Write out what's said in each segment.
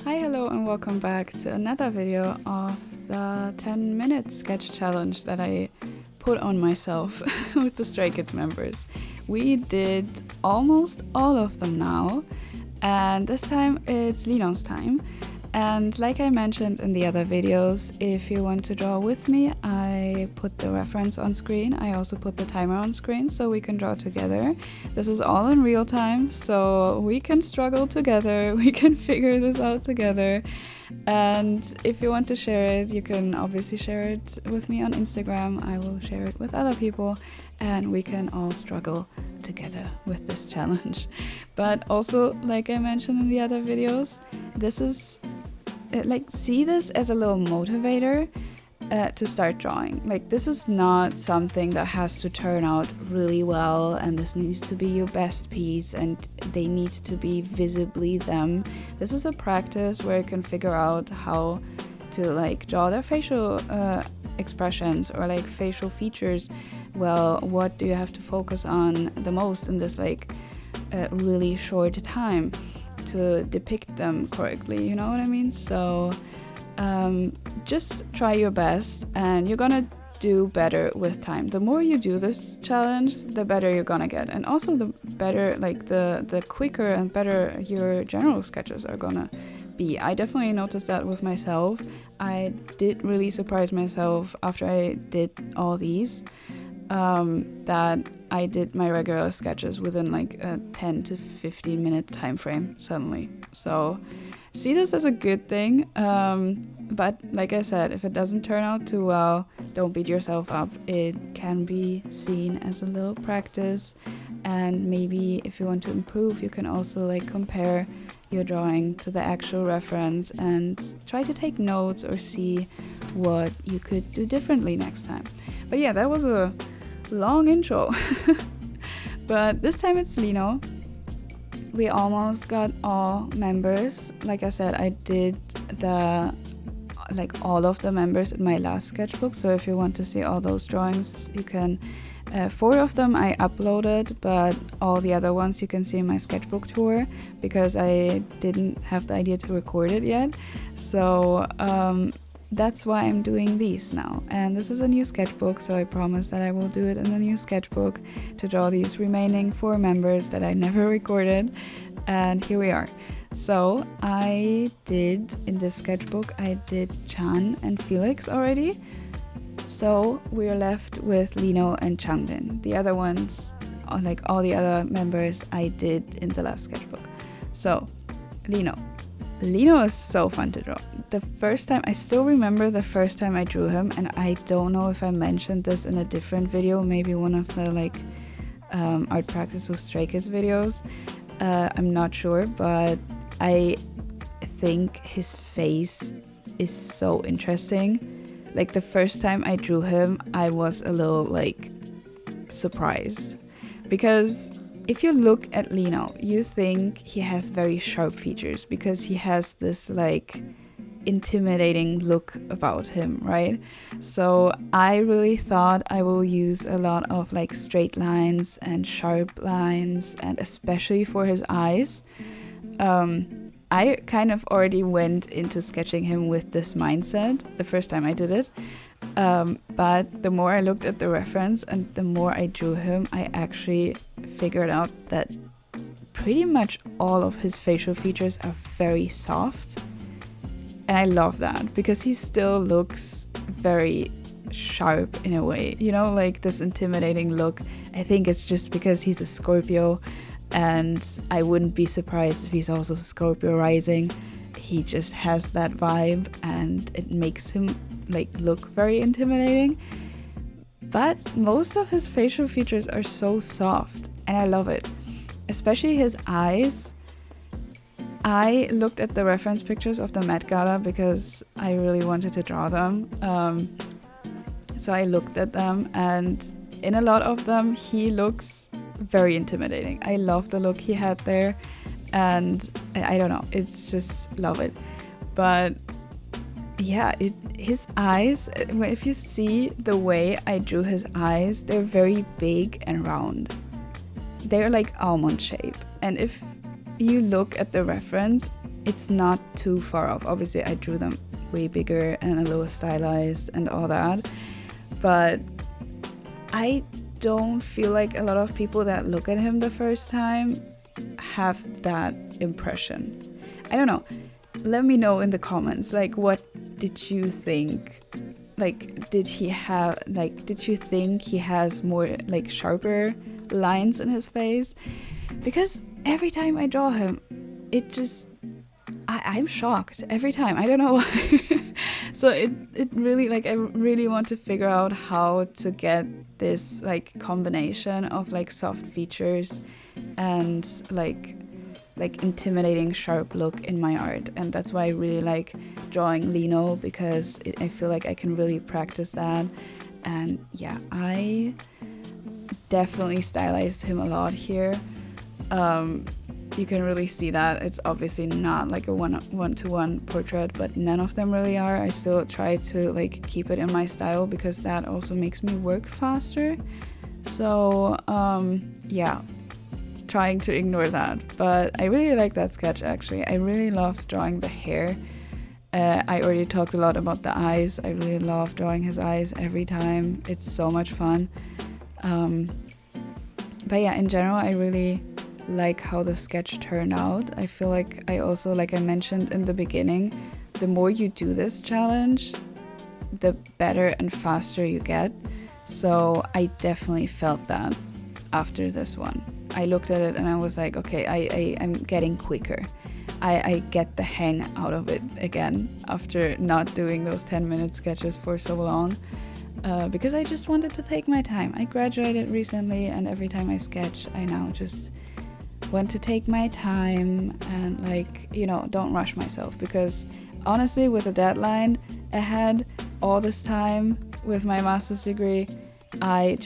Hi, hello, and welcome back to another video of the 10-minute sketch challenge that I put on myself with the Stray Kids members. We did almost all of them now, and this time it's LeeKnow's time. And like I mentioned in the other videos, if you want to draw with me, I put the reference on screen. I also put the timer on screen so we can draw together. This is all in real time, so we can struggle together, we can figure this out together. And if you want to share it, you can obviously share it with me on Instagram. I will share it with other people, and we can all struggle together with this challenge. But also, like I mentioned in the other videos, this is see this as a little motivator to start drawing. Like, this is not something that has to turn out really well, and this needs to be your best piece and they need to be visibly them. This is a practice where you can figure out how to draw their facial expressions or facial features. Well, what do you have to focus on the most in this really short time to depict them correctly, you know what I mean? So just try your best and you're gonna do better with time. The more you do this challenge, the better you're gonna get, and also the better, the quicker and better your general sketches are gonna be. I definitely noticed that with myself. I did really surprise myself after I did all these, that I did my regular sketches within a 10 to 15 minute time frame suddenly. So see this as a good thing, but like I said, if it doesn't turn out too well, don't beat yourself up. It can be seen as a little practice, and maybe if you want to improve, you can also compare your drawing to the actual reference and try to take notes or see what you could do differently next time. But yeah, that was a long intro. But this time it's LeeKnow. We almost got all members. Like I said, I did all of the members in my last sketchbook, so if you want to see all those drawings, you can. 4 of them I uploaded, but all the other ones you can see in my sketchbook tour because I didn't have the idea to record it yet. So that's why I'm doing these now. And this is a new sketchbook, so I promise that I will do it in the new sketchbook to draw these remaining 4 members that I never recorded. And here we are. So I did, in this sketchbook, I did Chan and Felix already. So we're left with LeeKnow and Changbin. The other ones, all the other members, I did in the last sketchbook. So LeeKnow. LeeKnow is so fun to draw. The first time, I still remember the first time I drew him, and I don't know if I mentioned this in a different video, maybe one of the art practice with Stray Kids videos. I'm not sure, but I think his face is so interesting. The first time I drew him, I was a little surprised, because if you look at LeeKnow, you think he has very sharp features because he has this intimidating look about him, right? So I really thought I will use a lot of straight lines and sharp lines, and especially for his eyes. I kind of already went into sketching him with this mindset the first time I did it. But the more I looked at the reference and the more I drew him, I actually figured out that pretty much all of his facial features are very soft. And I love that because he still looks very sharp in a way, this intimidating look. I think it's just because he's a Scorpio, and I wouldn't be surprised if he's also Scorpio rising. He just has that vibe and it makes him look very intimidating. But most of his facial features are so soft and I love it, especially his eyes. I looked at the reference pictures of the Met Gala because I really wanted to draw them. So I looked at them, and in a lot of them he looks very intimidating. I love the look he had there, and I don't know, it's just love it. But yeah, his eyes, if you see the way I drew his eyes, they're very big and round. They're almond shape, and if you look at the reference, it's not too far off. Obviously I drew them way bigger and a little stylized and all that, but I don't feel like a lot of people that look at him the first time have that impression. I don't know. Let me know in the comments, like, what did you think? Like, did you think he has more, like, sharper lines in his face? Because every time I draw him, it just, I'm shocked every time. I don't know why. So it really, like, I really want to figure out how to get this, like, combination of, like, soft features and like intimidating sharp look in my art. And that's why I really like drawing LeeKnow, because I feel like I can really practice that. And yeah, I definitely stylized him a lot here. You can really see that it's obviously not like a one-to-one portrait, but none of them really are. I still try to, like, keep it in my style, because that also makes me work faster. So yeah, trying to ignore that. But I really like that sketch, actually. I really loved drawing the hair. I already talked a lot about the eyes. I really love drawing his eyes every time. It's so much fun. But yeah, in general, I really like how the sketch turned out. I feel like I also, like I mentioned in the beginning, the more you do this challenge, the better and faster you get. So I definitely felt that after this one. I looked at it and I was like, okay, I'm getting quicker. I get the hang out of it again after not doing those 10-minute sketches for so long, because I just wanted to take my time. I graduated recently, and every time I sketch, I now just want to take my time and, like, you know, don't rush myself, because honestly, with a deadline ahead all this time with my master's degree, I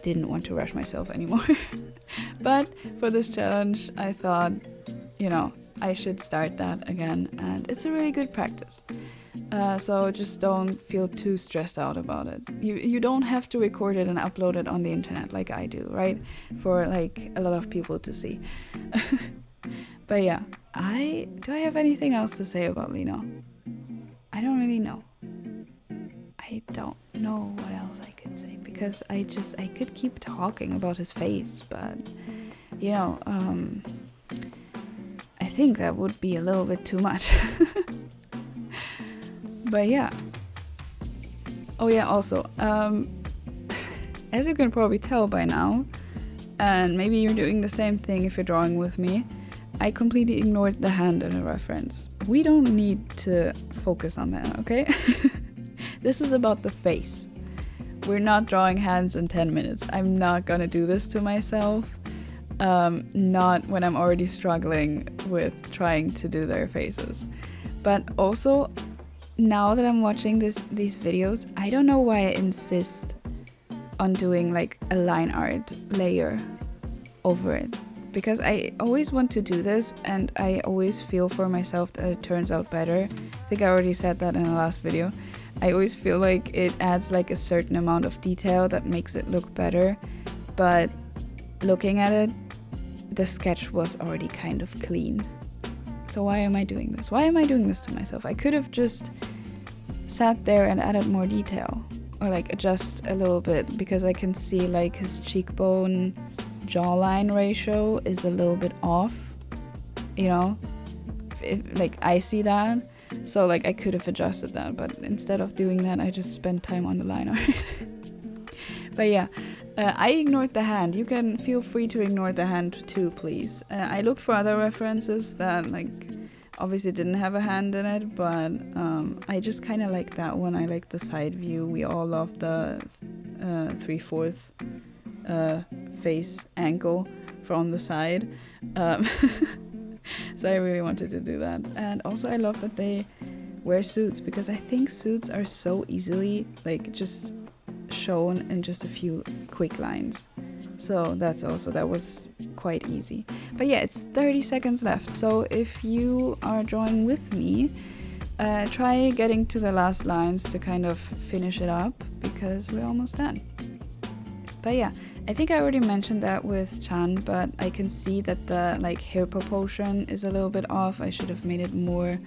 didn't want to rush myself anymore. But for this challenge, I thought, you know, I should start that again, and it's a really good practice. So just don't feel too stressed out about it. You don't have to record it and upload it on the internet like I do, right? For, like, a lot of people to see. But yeah, do I have anything else to say about LeeKnow? I don't really know. I don't know what else I could say, because I could keep talking about his face, but, you know, I think that would be a little bit too much. But yeah. Oh yeah, also, as you can probably tell by now, and maybe you're doing the same thing if you're drawing with me, I completely ignored the hand in a reference. We don't need to focus on that, okay? This is about the face. We're not drawing hands in 10 minutes. I'm not gonna do this to myself. Not when I'm already struggling with trying to do their faces. But also, now that I'm watching these videos, I don't know why I insist on doing, like, a line art layer over it. Because I always want to do this, and I always feel for myself that it turns out better. I think I already said that in the last video. I always feel like it adds, like, a certain amount of detail that makes it look better. But looking at it, the sketch was already kind of clean. So why am I doing this? Why am I doing this to myself? I could have just sat there and added more detail, or, like, adjust a little bit, because I can see, like, his cheekbone jawline ratio is a little bit off, you know, like, I see that. So, like, I could have adjusted that, but instead of doing that, I just spent time on the line art. But yeah, I ignored the hand. You can feel free to ignore the hand too, please. I looked for other references that, like, obviously didn't have a hand in it, but I just kind of like that one. I like the side view. We all love the 3/4 face angle from the side. So I really wanted to do that. And also I love that they wear suits, because I think suits are so easily, like, just shown in just a few quick lines. So that was quite easy. But yeah, it's 30 seconds left. So if you are drawing with me, try getting to the last lines to kind of finish it up, because we're almost done. But yeah, I think I already mentioned that with Chan, but I can see that the like hair proportion is a little bit off. I should have made it more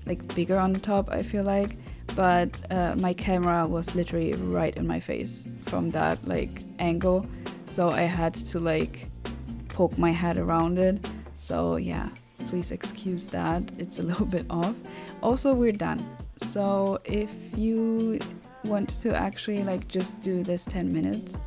like bigger on the top, I feel like. But my camera was literally right in my face from that like angle, so I had to like poke my head around it. So yeah, please excuse that, it's a little bit off. Also, we're done. So if you want to actually like just do this 10-minute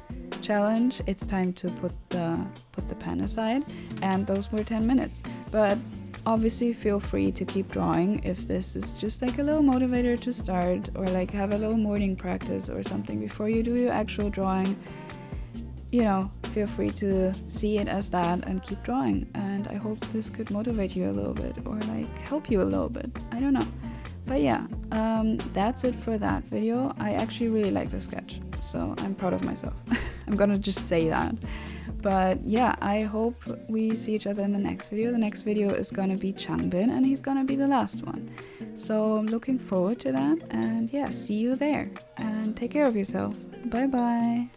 challenge, it's time to put the pen aside, and those were 10 minutes. But obviously feel free to keep drawing if this is just like a little motivator to start, or like have a little morning practice or something before you do your actual drawing. You know, feel free to see it as that and keep drawing. And I hope this could motivate you a little bit, or like help you a little bit, I don't know. But yeah, that's it for that video. I actually really like the sketch, so I'm proud of myself. I'm gonna just say that. But yeah, I hope we see each other in the next video. The next video is gonna be Changbin, and he's gonna be the last one. So I'm looking forward to that, and yeah, see you there. And take care of yourself. Bye bye.